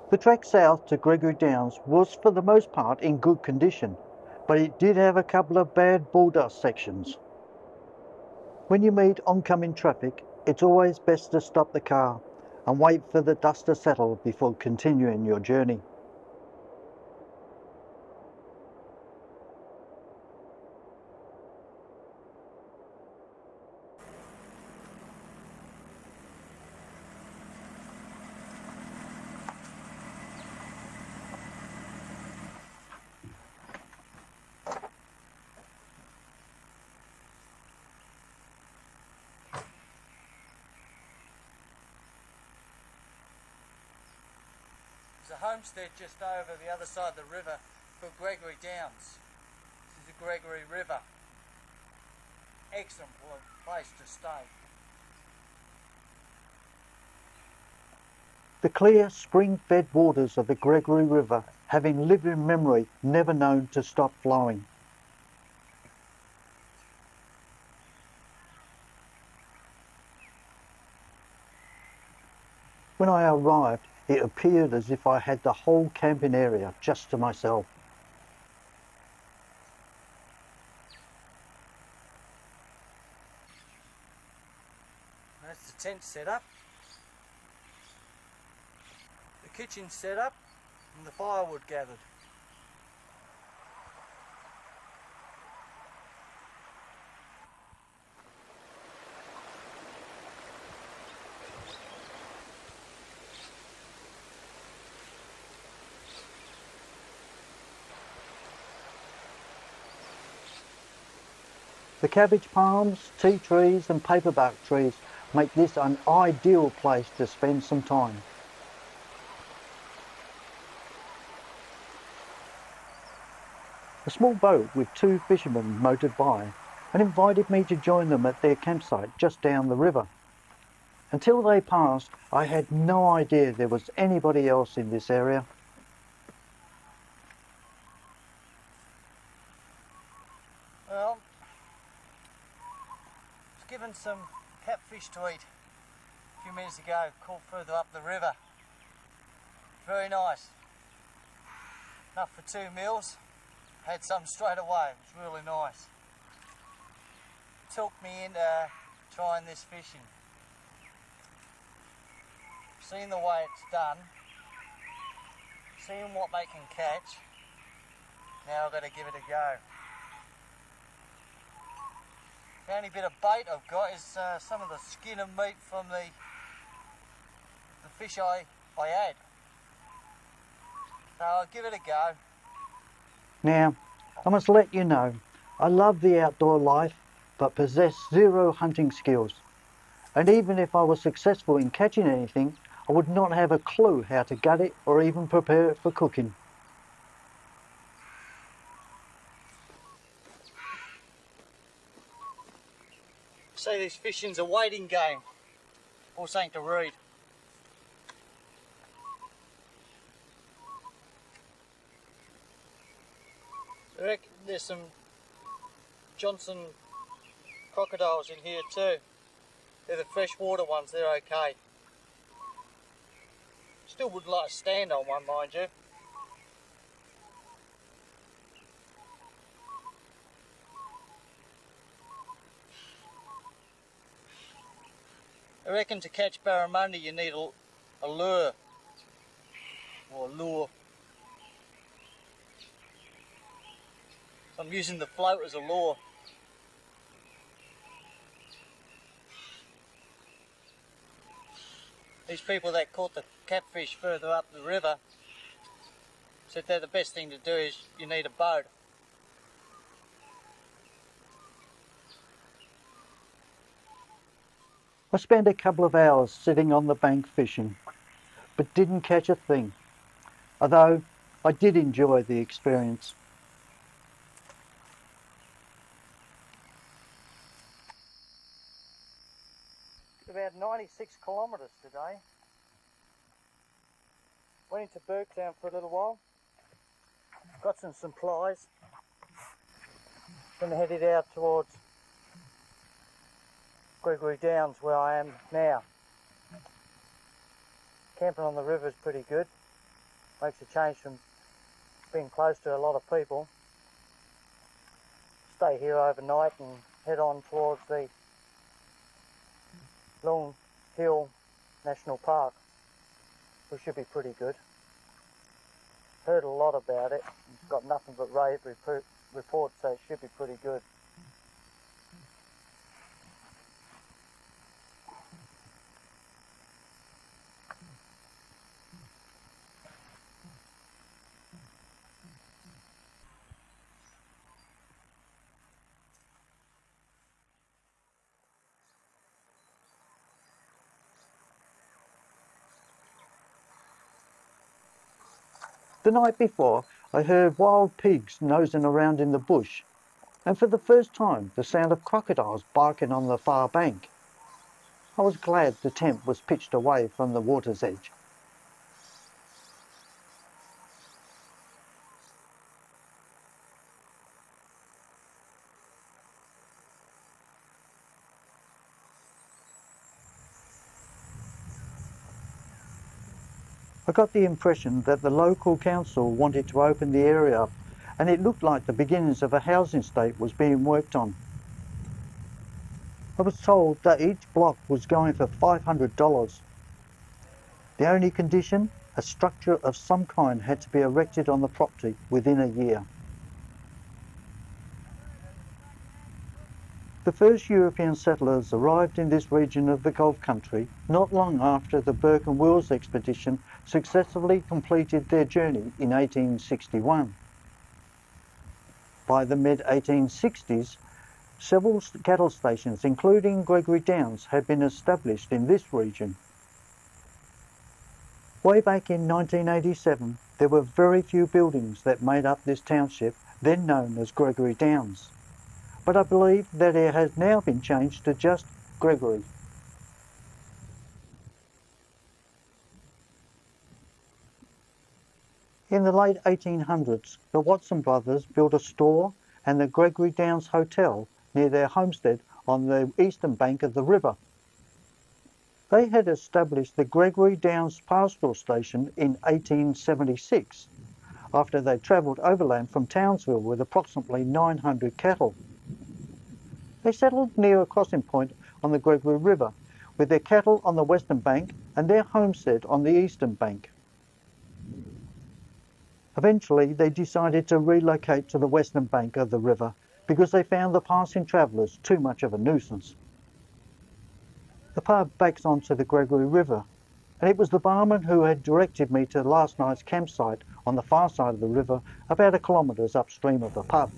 The track south to Gregory Downs was for the most part in good condition, but it did have a couple of bad bulldust sections. When you meet oncoming traffic, it's always best to stop the car and wait for the dust to settle before continuing your journey. There's a homestead just over the other side of the river called Gregory Downs. This is the Gregory River. Excellent place to stay. The clear spring-fed waters of the Gregory River have in living memory never known to stop flowing. When I arrived, it appeared as if I had the whole camping area just to myself. That's the tent set up, the kitchen set up, and the firewood gathered. The cabbage palms, tea trees and paperbark trees make this an ideal place to spend some time. A small boat with two fishermen motored by and invited me to join them at their campsite just down the river. Until they passed, I had no idea there was anybody else in this area. Well, I was given some catfish to eat a few minutes ago, caught further up the river. Very nice. Enough for 2 meals. Had some straight away. It was really nice. Talked me into trying this fishing. Seeing the way it's done, seeing what they can catch, now I've got to give it a go. The only bit of bait I've got is some of the skin and meat from the fish I had. So I'll give it a go. Now, I must let you know, I love the outdoor life, but possess zero hunting skills. And even if I was successful in catching anything, I would not have a clue how to gut it or even prepare it for cooking. See, this fishing's a waiting game, or something to read. I reckon there's some Johnson crocodiles in here too. They're the freshwater ones, they're okay. Still would like to stand on one, mind you. I reckon to catch barramundi you need a lure, or a lure. So I'm using the float as a lure. These people that caught the catfish further up the river said that the best thing to do is you need a boat. I spent a couple of hours sitting on the bank fishing, but didn't catch a thing, although I did enjoy the experience. About 96 kilometres today. Went into Burketown for a little while. Got some supplies. Then headed out towards Gregory Downs where I am now. Camping on the river is pretty good. Makes a change from being close to a lot of people. Stay here overnight and head on towards the Long Hill National Park, which should be pretty good. Heard a lot about it. It's got nothing but rave reports, so it should be pretty good. The night before, I heard wild pigs nosing around in the bush, and for the first time the sound of crocodiles barking on the far bank. I was glad the tent was pitched away from the water's edge. I got the impression that the local council wanted to open the area up, and it looked like the beginnings of a housing estate was being worked on. I was told that each block was going for $500. The only condition, a structure of some kind had to be erected on the property within a year. The first European settlers arrived in this region of the Gulf country not long after the Burke and Wills expedition successfully completed their journey in 1861. By the mid-1860s, several cattle stations, including Gregory Downs, had been established in this region. Way back in 1987, there were very few buildings that made up this township, then known as Gregory Downs. But I believe that it has now been changed to just Gregory. In the late 1800s, the Watson brothers built a store and the Gregory Downs Hotel near their homestead on the eastern bank of the river. They had established the Gregory Downs Pastoral Station in 1876, after they travelled overland from Townsville with approximately 900 cattle. They settled near a crossing point on the Gregory River, with their cattle on the western bank and their homestead on the eastern bank. Eventually, they decided to relocate to the western bank of the river because they found the passing travellers too much of a nuisance. The pub backs onto the Gregory River, and it was the barman who had directed me to last night's campsite on the far side of the river, about 1 kilometre upstream of the pub.